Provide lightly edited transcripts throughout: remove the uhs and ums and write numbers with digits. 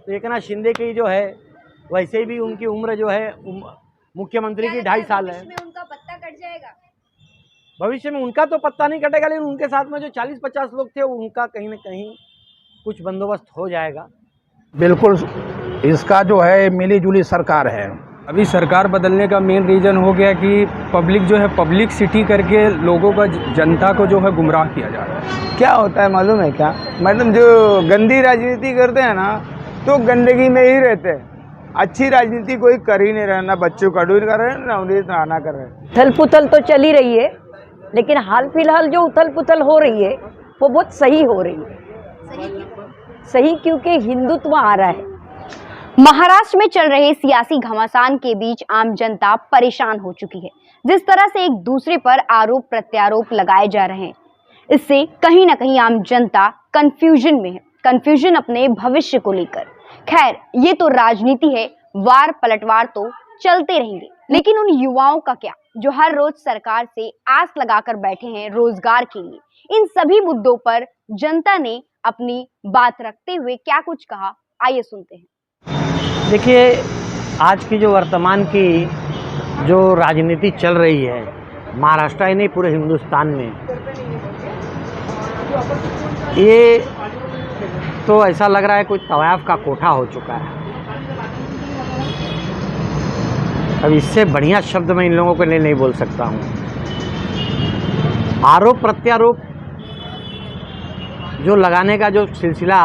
तो एकनाथ शिंदे की जो है वैसे भी उनकी उम्र जो है मुख्यमंत्री की 2.5 साल है। में उनका पत्ता कट जाएगा। भविष्य में उनका तो पत्ता नहीं कटेगा, लेकिन उनके साथ में जो 40-50 लोग थे उनका कहीं ना कहीं कुछ बंदोबस्त हो जाएगा। बिल्कुल, इसका जो है मिली जुली सरकार है। अभी सरकार बदलने का मेन रीज़न हो गया कि पब्लिक जो है पब्लिक सिटी करके लोगों का जनता को जो है गुमराह किया जा रहा है। क्या होता है मालूम है क्या मैडम, जो गंदी राजनीति करते हैं ना तो गंदगी में ही रहते हैं। अच्छी राजनीति कोई कर ही नहीं रहा, ना बच्चों का डूर कर रहे हैं ना उन्हें नहाना कर रहे हैं। उथल पुथल तो चली रही है, लेकिन हाल फिलहाल जो उथल पुथल हो रही है वो बहुत सही हो रही है। सही क्योंकि हिंदुत्व आ रहा है। महाराष्ट्र में चल रहे सियासी घमासान के बीच आम जनता परेशान हो चुकी है। जिस तरह से एक दूसरे पर आरोप प्रत्यारोप लगाए जा रहे हैं, इससे कहीं ना कहीं आम जनता कंफ्यूजन में है, कंफ्यूजन अपने भविष्य को लेकर। खैर, ये तो राजनीति है, वार पलटवार तो चलते रहेंगे, लेकिन उन युवाओं का क्या जो हर रोज सरकार से आस लगाकर बैठे हैं रोजगार के लिए। इन सभी मुद्दों पर जनता ने अपनी बात रखते हुए क्या कुछ कहा, आइए सुनते हैं। देखिए, आज की जो वर्तमान की जो राजनीति चल रही है महाराष्ट्र ही नहीं पूरे हिंदुस्तान में, ये तो ऐसा लग रहा है कोई तवायफ का कोठा हो चुका है। अब इससे बढ़िया शब्द मैं इन लोगों के लिए नहीं बोल सकता हूँ। आरोप प्रत्यारोप जो लगाने का जो सिलसिला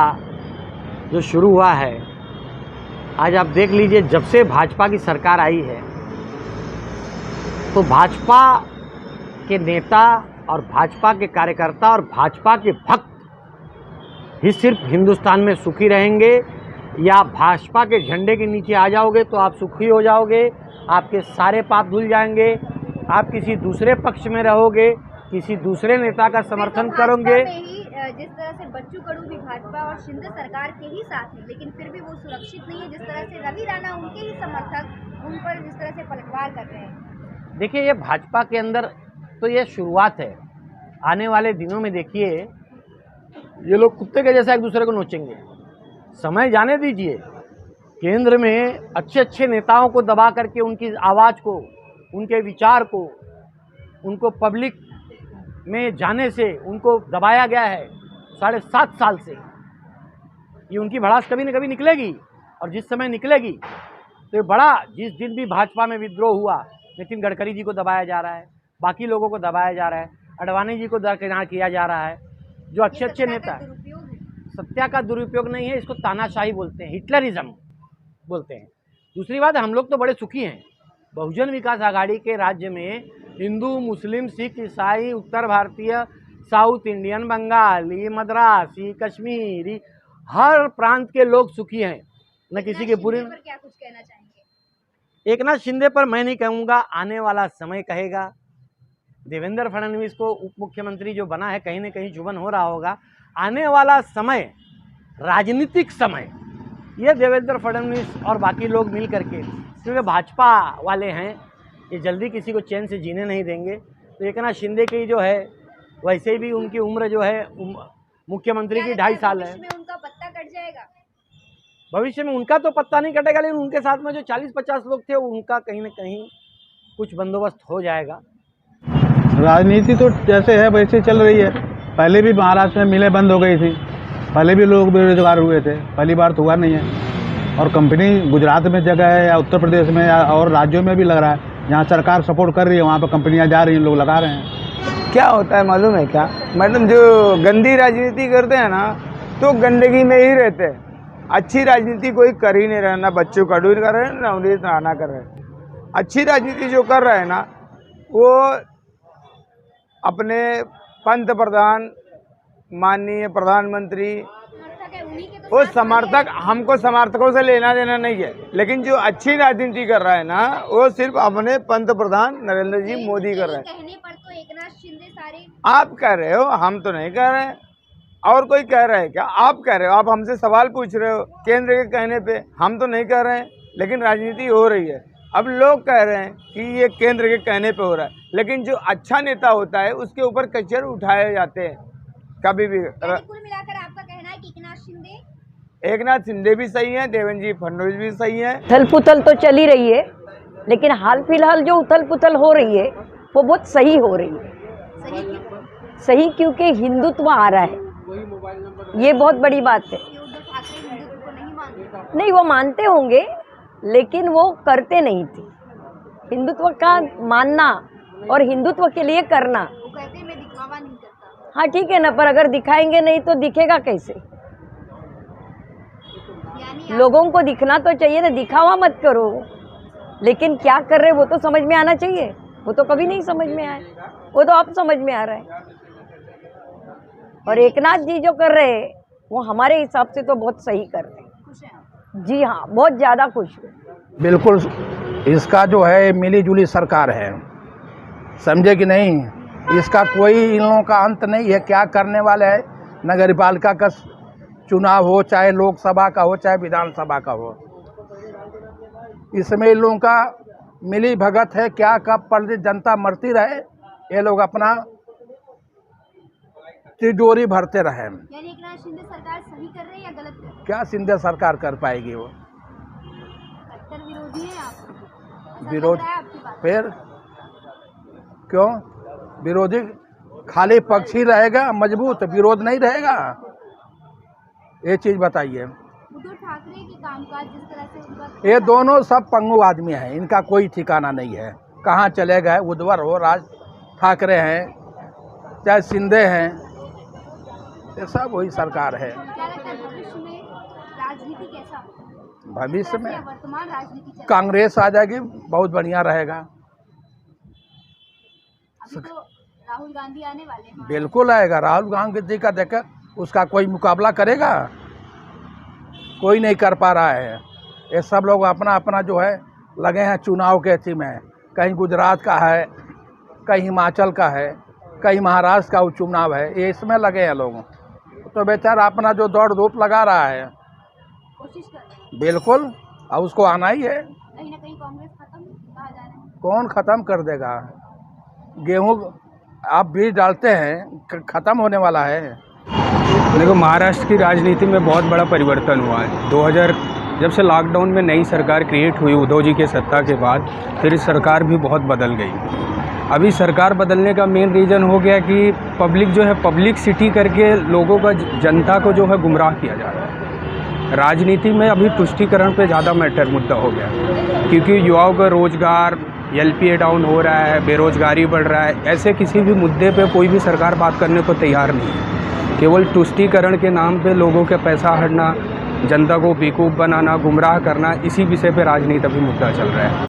जो शुरू हुआ है, आज आप देख लीजिए, जब से भाजपा की सरकार आई है तो भाजपा के नेता और भाजपा के कार्यकर्ता और भाजपा के भक्त ही सिर्फ हिंदुस्तान में सुखी रहेंगे, या भाजपा के झंडे के नीचे आ जाओगे तो आप सुखी हो जाओगे, आपके सारे पाप धुल जाएंगे, आप किसी दूसरे पक्ष में रहोगे, किसी दूसरे नेता का समर्थन करोगे। जिस तरह से बच्चू कडू भी भाजपा और शिंदे सरकार के ही साथ है, लेकिन फिर भी वो सुरक्षित नहीं है। जिस तरह से रवि राणा उनके ही समर्थक उन पर जिस तरह से पलटवार कर रहे हैं। देखिए, ये भाजपा के अंदर तो ये शुरुआत है। आने वाले दिनों में देखिए, ये लोग कुत्ते के जैसा एक दूसरे को नोचेंगे। समय जाने दीजिए। केंद्र में अच्छे अच्छे नेताओं को दबा करके उनकी आवाज़ को, उनके विचार को, उनको पब्लिक में जाने से उनको दबाया गया है 7.5 साल से। ये उनकी भड़ास कभी न कभी निकलेगी, और जिस समय निकलेगी तो ये बड़ा, जिस दिन भी भाजपा में विद्रोह हुआ, नितिन गडकरी जी को दबाया जा रहा है, बाकी लोगों को दबाया जा रहा है, अडवाणी जी को दरकिनार किया जा रहा है। जो अच्छे अच्छे नेता, सत्ता का दुरुपयोग नहीं है, इसको तानाशाही बोलते हैं, हिटलरिज्म बोलते हैं। दूसरी बात, हम लोग तो बड़े सुखी हैं। बहुजन विकास आघाड़ी के राज्य में हिंदू, मुस्लिम, सिख, ईसाई, उत्तर भारतीय, साउथ इंडियन, बंगाली, मद्रासी, कश्मीरी, हर प्रांत के लोग सुखी हैं। न किसी के बुरे। क्या कुछ कहना चाहेंगे? एकनाथ शिंदे पर मैं नहीं कहूँगा, आने वाला समय कहेगा। देवेंद्र फडणवीस को उप मुख्यमंत्री जो बना है, कहीं न कहीं चुभन हो रहा होगा। आने वाला समय, राजनीतिक समय, ये देवेंद्र फडणवीस और बाकी लोग मिल करके, क्योंकि भाजपा वाले हैं, ये जल्दी किसी को चैन से जीने नहीं देंगे। तो एकनाथ शिंदे की जो है वैसे भी उनकी उम्र जो है मुख्यमंत्री की 2.5 साल है। में उनका पत्ता कट जाएगा। भविष्य में उनका तो पत्ता नहीं कटेगा, लेकिन उनके साथ में जो 40-50 लोग थे उनका कहीं ना कहीं कुछ बंदोबस्त हो जाएगा। राजनीति तो जैसे है वैसे चल रही है। पहले भी महाराष्ट्र में मिलें बंद हो गई थी, पहले भी लोग बेरोजगार हुए थे, पहली बार तो हुआ नहीं है। और कंपनी गुजरात में जगह है या उत्तर प्रदेश में या और राज्यों में भी लग रहा है, जहाँ सरकार सपोर्ट कर रही है वहाँ पर कंपनियाँ जा रही हैं, लोग लगा रहे हैं। क्या होता है मालूम है क्या मैडम, जो गंदी राजनीति करते हैं ना तो गंदगी में ही रहते हैं। अच्छी राजनीति कोई कर ही नहीं रहा, ना बच्चों का डूर कर रहे हैं ना उन्हें नहाना कर रहे हैं। अच्छी राजनीति जो कर रहे हैं ना, वो अपने पंत प्रधान, माननीय प्रधानमंत्री, वो समर्थक, हमको समर्थकों से लेना देना नहीं है, लेकिन जो अच्छी राजनीति कर रहा है ना वो सिर्फ अपने पंत प्रधान नरेंद्र जी मोदी कर रहे हैं। कहने पर तो एकनाथ शिंदे सारे आप कह रहे हो, हम तो नहीं कह रहे हैं। और कोई कह रहा है क्या? आप कह रहे हो, आप हमसे सवाल पूछ रहे हो केंद्र के कहने पे। हम तो नहीं कह रहे हैं, लेकिन राजनीति हो रही है। अब लोग कह रहे हैं कि ये केंद्र के कहने पे हो रहा है, लेकिन जो अच्छा नेता होता है उसके ऊपर कचर उठाए जाते हैं कभी भी। कुल मिलाकर आपका कहना है कि एकनाथ शिंदे एक नाथ शिंदे भी सही हैं, देवेंद्र जी फडणवीस भी सही हैं। उथल पुथल तो चली रही है, लेकिन हाल फिलहाल जो उथल पुथल हो रही है वो बहुत सही हो रही है। सही क्योंकि हिंदुत्व आ रहा है, ये बहुत बड़ी बात है। नहीं, वो मानते होंगे लेकिन वो करते नहीं थे। हिंदुत्व का मानना और हिंदुत्व के लिए करना, वो कहते हैं मैं दिखावा नहीं करता। हाँ ठीक है ना, पर अगर दिखाएंगे नहीं तो दिखेगा कैसे? यानी लोगों को दिखना तो चाहिए ना, दिखावा मत करो, लेकिन क्या कर रहे वो तो समझ में आना चाहिए। वो तो कभी नहीं समझ में आए, वो तो अब समझ में आ रहा है। और एकनाथ जी जो कर रहे हैं वो हमारे हिसाब से तो बहुत सही कर रहे हैं। जी हाँ, बहुत ज़्यादा खुश हूँ। बिल्कुल, इसका जो है मिली जुली सरकार है, समझे कि नहीं। इसका कोई इन लोगों का अंत नहीं है। क्या करने वाले हैं, नगर पालिका का चुनाव हो, चाहे लोकसभा का हो, चाहे विधानसभा का हो, इसमें इन लोगों का मिली भगत है। क्या कब पर जनता मरती रहे, ये लोग अपना तिजोरी भरते रहे। यानी एकनाथ शिंदे सरकार सही कर रही है या गलत कर रही है? क्या शिंदे सरकार कर पाएगी? वो कट्टर विरोधी है आप? विरोध, ऐसा लग रहा है आपकी बात। फिर क्यों विरोधी? खाली पक्ष ही रहेगा मजबूत, विरोध नहीं रहेगा। ये चीज़ बताइए। उद्धव ठाकरे के कामकाज जिस तरह से उनका, ये दोनों सब पंगु आदमी हैं, इनका कोई ठिकाना नहीं है। कहाँ चले गए? उद्धव हो, राज ठाकरे हैं, चाहे शिंदे हैं, ये सब वही सरकार है। क्या लगता है भविष्य में राजनीति कैसा होगा? भविष्य में वर्तमान राजनीति चल रही कांग्रेस आ जाएगी, बहुत बढ़िया रहेगा। है। अभी तो राहुल गांधी आने वाले हैं। बिल्कुल आएगा। राहुल गांधी जी का देखा, उसका कोई मुकाबला करेगा? कोई नहीं कर पा रहा है। ये सब लोग अपना अपना जो है लगे हैं चुनाव के अथी में। कहीं गुजरात का है, कहीं हिमाचल का है, कहीं महाराष्ट्र का चुनाव है, ये इसमें लगे हैं लोग। तो बेचारा अपना जो दौड़ धूप लगा रहा है, कोशिश कर रहे हैं। बिल्कुल, और उसको आना ही है। कहीं ना कहीं कांग्रेस खत्म कहा जा रहा है। कौन ख़त्म कर देगा? गेहूँ आप बीज डालते हैं, ख़त्म होने वाला है। देखो, महाराष्ट्र की राजनीति में बहुत बड़ा परिवर्तन हुआ है। 2000 जब से लॉकडाउन में नई सरकार क्रिएट हुई उद्धव जी के सत्ता के बाद, फिर इस सरकार भी बहुत बदल गई। अभी सरकार बदलने का मेन रीज़न हो गया कि पब्लिक जो है पब्लिक सिटी करके लोगों का, जनता को जो है गुमराह किया जा रहा है। राजनीति में अभी तुष्टीकरण पे ज़्यादा मैटर मुद्दा हो गया, क्योंकि युवाओं का रोजगार, LPA डाउन हो रहा है, बेरोजगारी बढ़ रहा है। ऐसे किसी भी मुद्दे पे कोई भी सरकार बात करने को तैयार नहीं है। केवल तुष्टीकरण के नाम पे लोगों के पैसा हड़ना, जनता को बेवकूफ़ बनाना, गुमराह करना, इसी विषय पे राजनीति अभी मुद्दा चल रहा है।